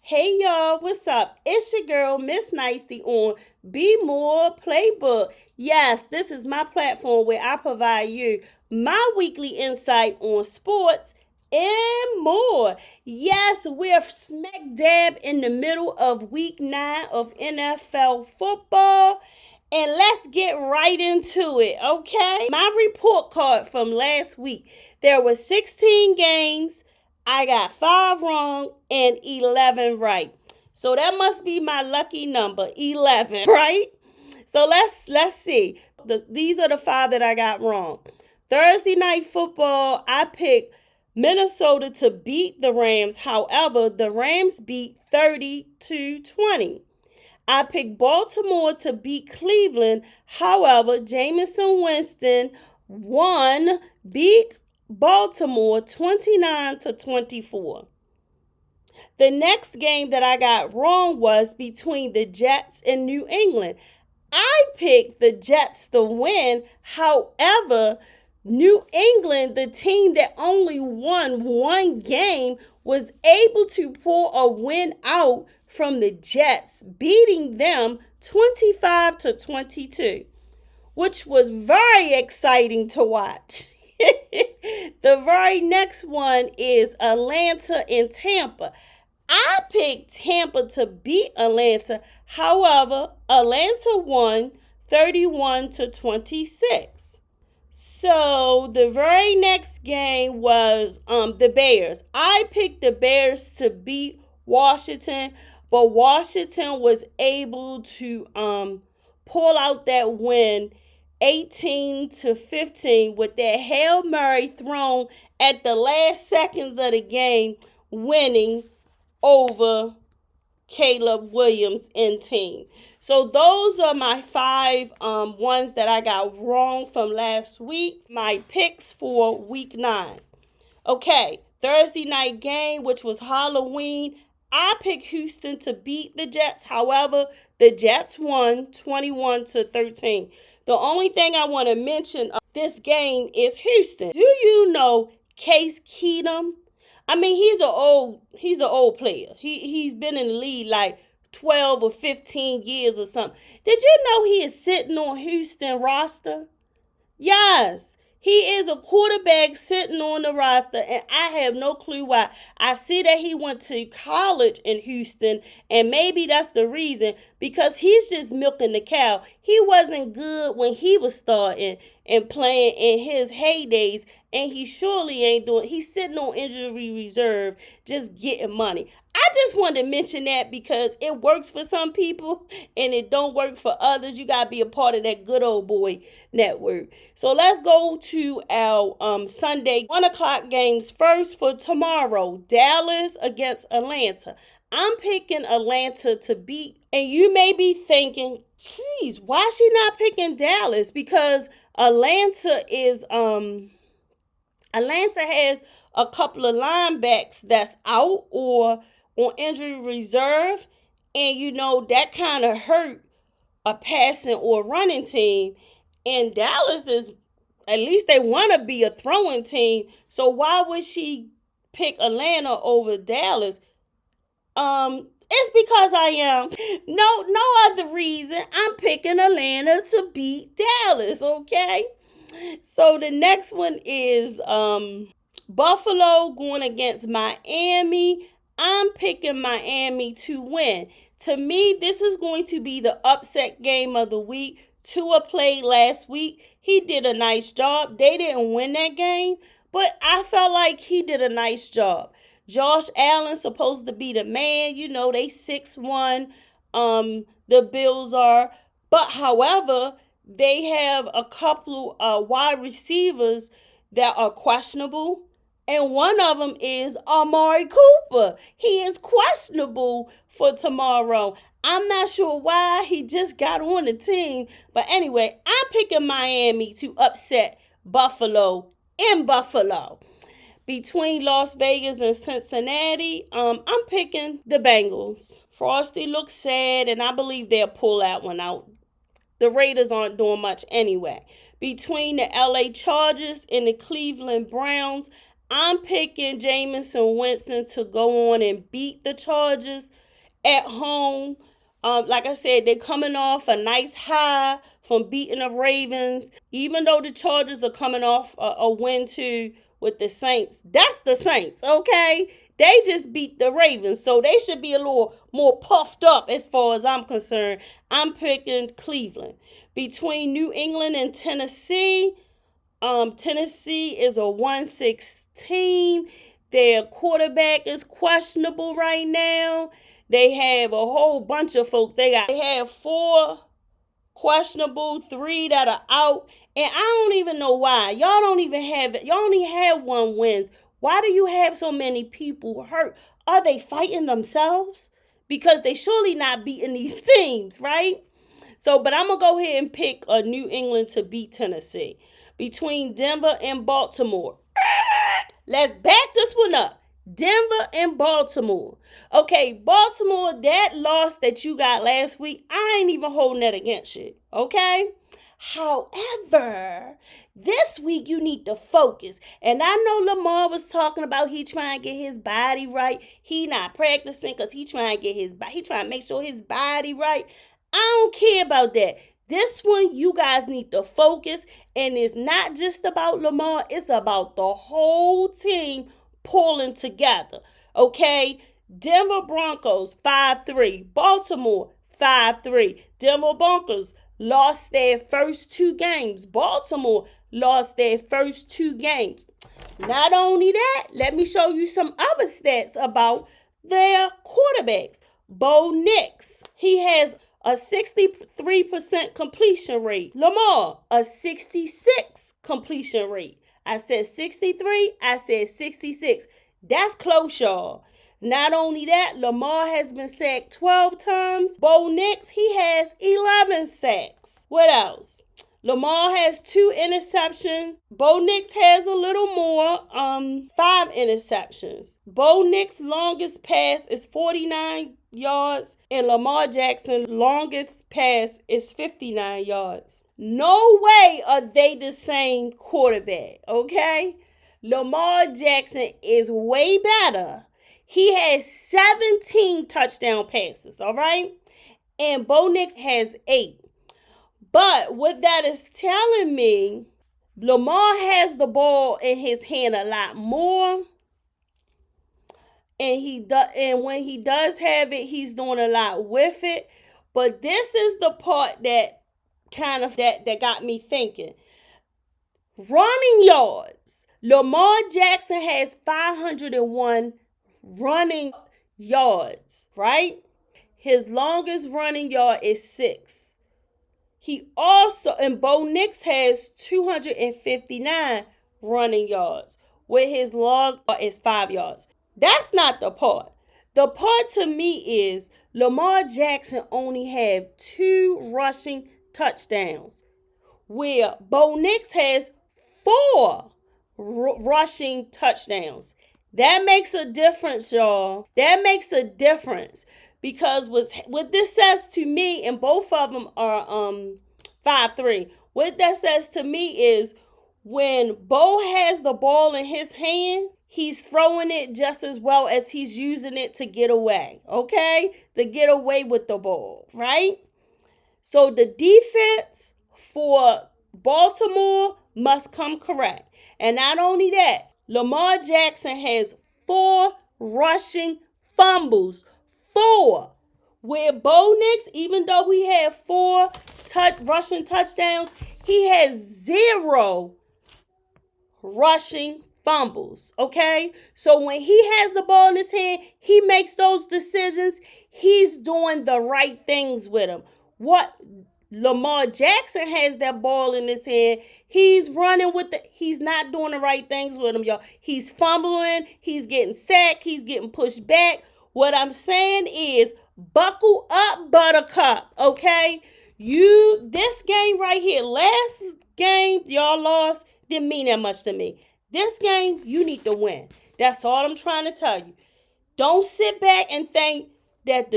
Hey y'all, what's up? It's your girl, Missnicety on Be More Playbook. Yes, this is my platform where I provide you my weekly insight on sports and more. Yes, we're smack dab in the middle of week 9 of NFL football. And let's get right into it, okay? My report card from last week. There were 16 games. I got 5 wrong and 11 right. So that must be my lucky number, 11, right? So let's see. These are the 5 that I got wrong. Thursday night football, I picked Minnesota to beat the Rams. However, the Rams beat 30-20. I picked Baltimore to beat Cleveland. However, Jameson Winston beat Baltimore 29-24. The next game that I got wrong was between the Jets and New England. I picked the Jets to win. However, New England, the team that only won one game, was able to pull a win out from the Jets, beating them 25-22, which was very exciting to watch. The very next one is Atlanta and Tampa. I picked Tampa to beat Atlanta. However, Atlanta won 31-26. So the very next game was the Bears. I picked the Bears to beat Washington, but Washington was able to pull out that win 18-15 with that Hail Mary thrown at the last seconds of the game, winning over Caleb Williams and team. So those are my 5 ones that I got wrong from last week. My picks for week 9. Okay, Thursday night game, which was Halloween. I picked Houston to beat the Jets. However, the Jets won 21-13. The only thing I want to mention of this game is Houston. Do you know Case Keenum? I mean, he's an old player. He's been in the league like 12 or 15 years or something. Did you know he is sitting on Houston roster? Yes, he is a quarterback sitting on the roster, and I have no clue why. I see that he went to college in Houston, and maybe that's the reason, because he's just milking the cow. He wasn't good when he was starting and playing in his heydays, and he surely ain't doing. He's sitting on injury reserve, just getting money. I just wanted to mention that because it works for some people and it don't work for others. You got to be a part of that good old boy network. So let's go to our Sunday 1 o'clock games first for tomorrow. Dallas against Atlanta. I'm picking Atlanta to beat. And you may be thinking, geez, why is she not picking Dallas? Because Atlanta has a couple of linebacks that's out or on injury reserve, and that kind of hurt a passing or running team. And Dallas is, at least they want to be a throwing team. So why would she pick Atlanta over Dallas? It's because I am. No other reason. I'm picking Atlanta to beat Dallas, okay? So the next one is Buffalo going against Miami. I'm picking Miami to win. To me, this is going to be the upset game of the week. Tua played last week. He did a nice job. They didn't win that game, but I felt like he did a nice job. Josh Allen's supposed to be the man. They 6-1. The Bills are. But however, they have a couple wide receivers that are questionable. And one of them is Amari Cooper. He is questionable for tomorrow. I'm not sure why. He just got on the team. But anyway, I'm picking Miami to upset Buffalo in Buffalo. Between Las Vegas and Cincinnati, I'm picking the Bengals. Frosty looks sad, and I believe they'll pull that one out. The Raiders aren't doing much anyway. Between the LA Chargers and the Cleveland Browns, I'm picking Jameis Winston to go on and beat the Chargers at home. Like I said, they're coming off a nice high from beating the Ravens. Even though the Chargers are coming off a win too with the Saints, that's the Saints, okay? They just beat the Ravens, so they should be a little more puffed up as far as I'm concerned. I'm picking Cleveland. Between New England and Tennessee, Tennessee is a 1-6 team. Their quarterback is questionable right now. They have a whole bunch of folks. They have 4 questionable, 3 that are out. And I don't even know why. Y'all don't even have it. Y'all only have 1 wins. Why do you have so many people hurt? Are they fighting themselves? Because they surely not beating these teams, right? So, but I'm going to go ahead and pick New England to beat Tennessee. Between Denver and Baltimore. Let's back this one up. Denver and Baltimore. Okay, Baltimore, that loss that you got last week, I ain't even holding that against you. Okay? However, this week you need to focus. And I know Lamar was talking about he trying to get his body right. He not practicing because he trying to get he trying to make sure his body right. I don't care about that. This one, you guys need to focus, and it's not just about Lamar. It's about the whole team pulling together, okay? Denver Broncos, 5-3. Baltimore, 5-3. Denver Broncos lost their first 2 games. Baltimore lost their first 2 games. Not only that, let me show you some other stats about their quarterbacks. Bo Nix, he has a 63% completion rate. Lamar, a 66 completion rate. I said 63, I said 66. That's close, y'all. Not only that, Lamar has been sacked 12 times. Bo Nix, he has 11 sacks. What else? Lamar has 2 interceptions. Bo Nix has a little more, 5 interceptions. Bo Nix' longest pass is 49 yards, and Lamar Jackson's longest pass is 59 yards. No way are they the same quarterback, okay? Lamar Jackson is way better. He has 17 touchdown passes, all right? And Bo Nix has 8. But what that is telling me, Lamar has the ball in his hand a lot more. And when he does have it, he's doing a lot with it. But this is the part that kind of that got me thinking. Running yards. Lamar Jackson has 501 running yards, right? His longest running yard is 6. He also, and Bo Nix has 259 running yards, where his long is 5 yards. That's not the part. The part to me is Lamar Jackson only have 2 rushing touchdowns, where Bo Nix has 4 rushing touchdowns. That makes a difference, y'all. That makes a difference. Because what this says to me, and both of them are 5-3. What that says to me is when Bo has the ball in his hand, he's throwing it just as well as he's using it to get away, okay? To get away with the ball, right? So the defense for Baltimore must come correct. And not only that, Lamar Jackson has 4 rushing fumbles. 4. Where Bo Nix, even though he had 4 rushing touchdowns, he has 0 rushing fumbles. Okay? So when he has the ball in his hand, he makes those decisions. He's doing the right things with him. What Lamar Jackson has that ball in his hand. He's running he's not doing the right things with him, y'all. He's fumbling. He's getting sacked. He's getting pushed back. What I'm saying is, buckle up, Buttercup, okay? This game right here, last game y'all lost, didn't mean that much to me. This game, you need to win. That's all I'm trying to tell you. Don't sit back and think that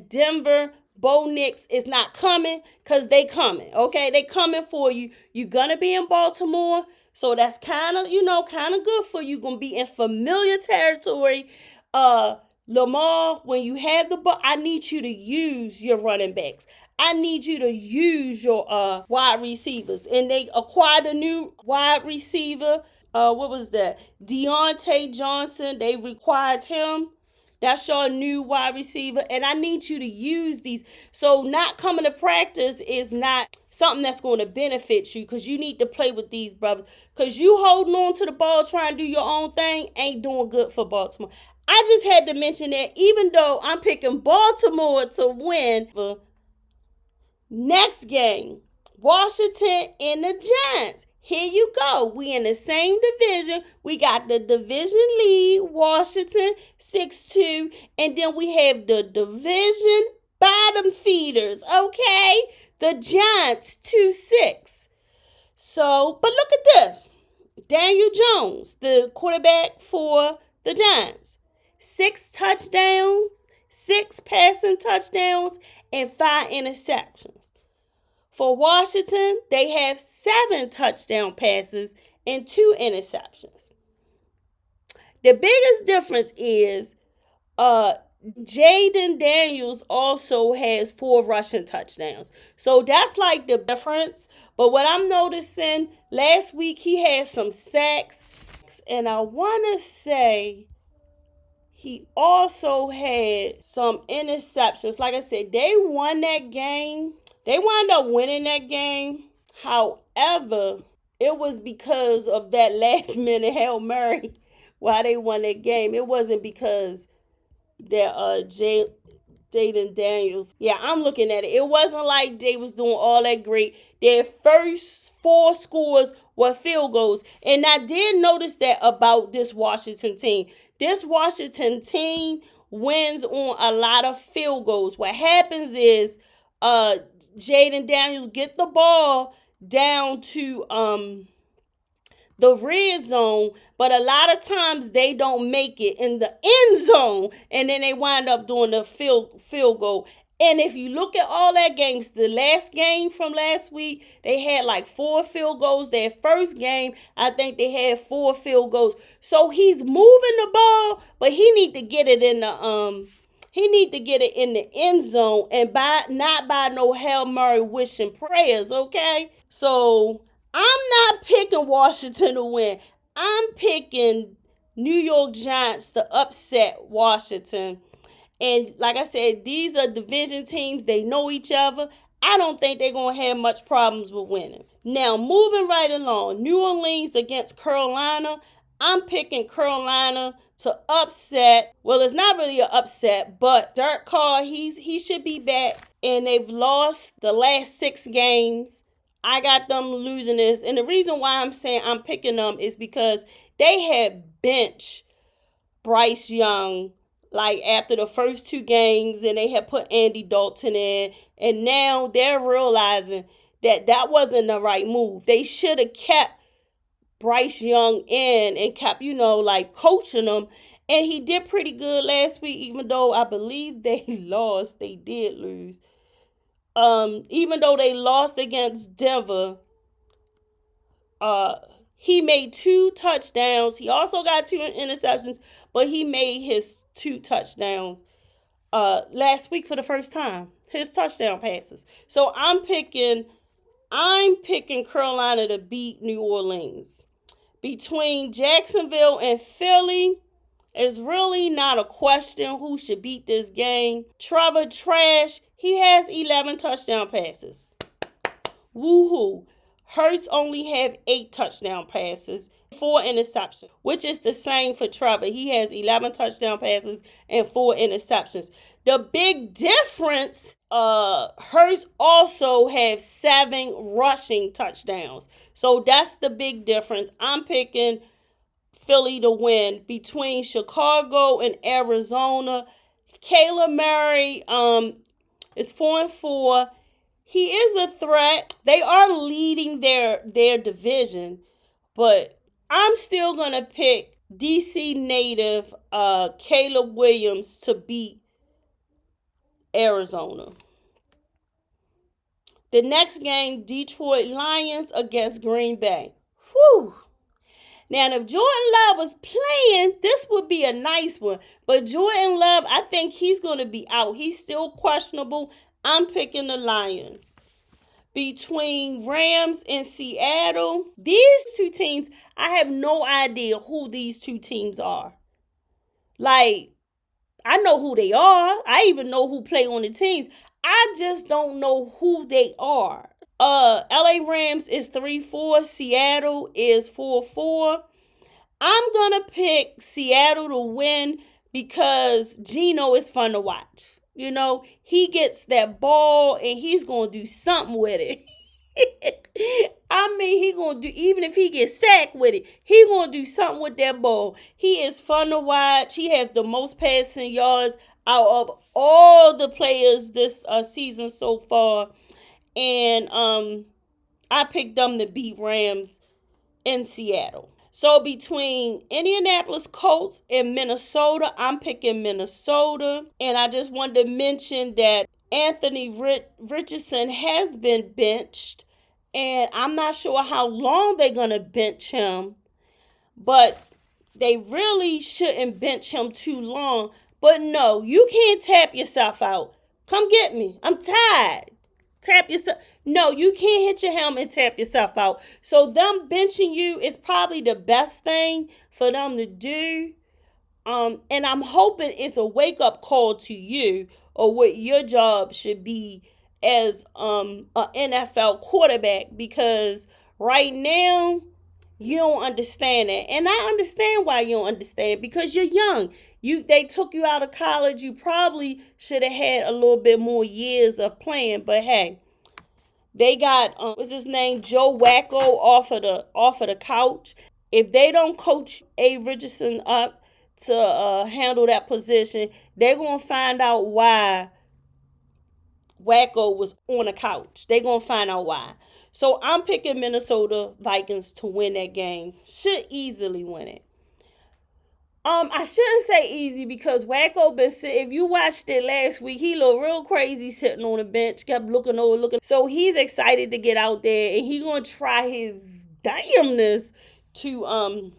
Denver Bo Nix is not coming, because they coming, okay? They coming for you. You're going to be in Baltimore, so that's kind of, kind of good for you. Going to be in familiar territory. Lamar, when you have the ball, I need you to use your running backs. I need you to use your wide receivers. And they acquired a new wide receiver. What was that? Deontay Johnson. They required him. That's your new wide receiver. And I need you to use these. So not coming to practice is not something that's going to benefit you, because you need to play with these brothers. Because you holding on to the ball trying to do your own thing ain't doing good for Baltimore. I just had to mention that, even though I'm picking Baltimore to win for next game, Washington and the Giants. Here you go. We in the same division. We got the division lead, Washington, 6-2. And then we have the division bottom feeders, okay? The Giants, 2-6. So, but look at this. Daniel Jones, the quarterback for the Giants. 6 touchdowns, 6 passing touchdowns, and 5 interceptions. For Washington, they have 7 touchdown passes and 2 interceptions. The biggest difference is Jaden Daniels also has 4 rushing touchdowns. So that's like the difference. But what I'm noticing, last week he had some sacks. And I want to say he also had some interceptions. Like I said, they won that game. They wound up winning that game. However, it was because of that last minute Hail Mary why they won that game. It wasn't because that Jaden Daniels. Yeah, I'm looking at it. It wasn't like they was doing all that great. Their first 4 scores were field goals. And I did notice that about this Washington team. This Washington team wins on a lot of field goals. What happens is Jaden Daniels get the ball down to the red zone, but a lot of times they don't make it in the end zone, and then they wind up doing the field goal. And if you look at all that games, the last game from last week, they had like 4 field goals. Their first game, I think they had 4 field goals. So he's moving the ball, but he need to get it in the end zone, and not by no Hail Mary wishing prayers, okay? So I'm not picking Washington to win. I'm picking New York Giants to upset Washington. And like I said, these are division teams. They know each other. I don't think they're going to have much problems with winning. Now, moving right along, New Orleans against Carolina. I'm picking Carolina to upset. Well, it's not really an upset, but Derek Carr, he should be back. And they've lost the last 6 games. I got them losing this. And the reason why I'm saying I'm picking them is because they had benched Bryce Young like after the first 2 games, and they had put Andy Dalton in. And now they're realizing that wasn't the right move. They should have kept Bryce Young in and kept, like coaching him. And he did pretty good last week, even though I believe they lost. They did lose. Even though they lost against Denver, he made 2 touchdowns. He also got 2 interceptions, but he made his 2 touchdowns last week for the first time. His touchdown passes. So I'm picking Carolina to beat New Orleans. Between Jacksonville and Philly, it's really not a question who should beat this game. Trevor Trash, he has 11 touchdown passes. Woohoo. Hurts only have 8 touchdown passes, 4 interceptions, which is the same for Trevor. He has 11 touchdown passes and 4 interceptions. The big difference, Hurts also has 7 rushing touchdowns. So that's the big difference. I'm picking Philly to win. Between Chicago and Arizona, Kyler Murray is 4-4. He is a threat. They are leading their division, but I'm still going to pick DC native Caleb Williams to beat Arizona. The next game, Detroit Lions against Green Bay. Whew. Now, if Jordan Love was playing, this would be a nice one. But Jordan Love, I think he's going to be out. He's still questionable. I'm picking the Lions. Between Rams and Seattle, these two teams, I have no idea who these two teams are. Like, I know who they are. I even know who play on the teams. I just don't know who they are. LA Rams is 3-4. Seattle is 4-4. I'm gonna pick Seattle to win because Geno is fun to watch. You know, he gets that ball and he's gonna do something with it. I mean, he gonna do, even if he gets sacked with it, he gonna do something with that ball. He is fun to watch. He has the most passing yards out of all the players this season so far. And I picked them to beat Rams in Seattle. So between Indianapolis Colts and Minnesota, I'm picking Minnesota. And I just wanted to mention that Anthony Richardson has been benched. And I'm not sure how long they're going to bench him. But they really shouldn't bench him too long. But no, you can't tap yourself out. Come get me. I'm tired. Tap yourself. No, you can't hit your helmet and tap yourself out. So them benching you is probably the best thing for them to do. And I'm hoping it's a wake-up call to you or what your job should be as an NFL quarterback, because right now you don't understand it. And I understand why you don't understand, because you're young. They took you out of college. You probably should have had a little bit more years of playing. But hey, they got what's his name, Joe Wacko off of the couch. If they don't coach A. Richardson up to handle that position, they're gonna find out why Wacko was on the couch. They're gonna find out why. So I'm picking Minnesota Vikings to win that game. Should easily win it. I shouldn't say easy because Wacko been sitting. If you watched it last week, he looked real crazy sitting on the bench, kept looking over, looking. So he's excited to get out there, and he's gonna try his damnness to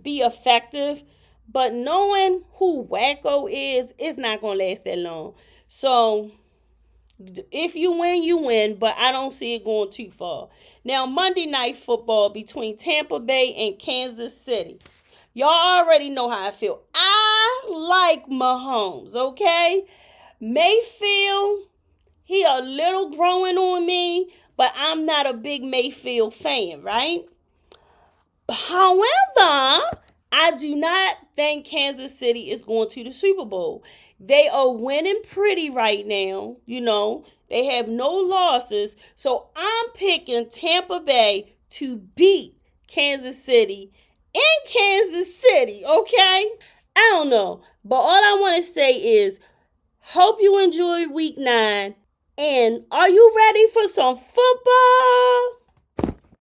be effective. But knowing who Wacko is, it's not gonna last that long. So if you win, you win, but I don't see it going too far. Now, Monday Night Football between Tampa Bay and Kansas City. Y'all already know how I feel. I like Mahomes, okay? Mayfield, he a little growing on me, but I'm not a big Mayfield fan, right? However, I do not think Kansas City is going to the Super Bowl. They are winning pretty right now. You know, they have no losses. So I'm picking Tampa Bay to beat Kansas City in Kansas City, okay? I don't know. But all I want to say is, hope you enjoyed week 9. And are you ready for some football?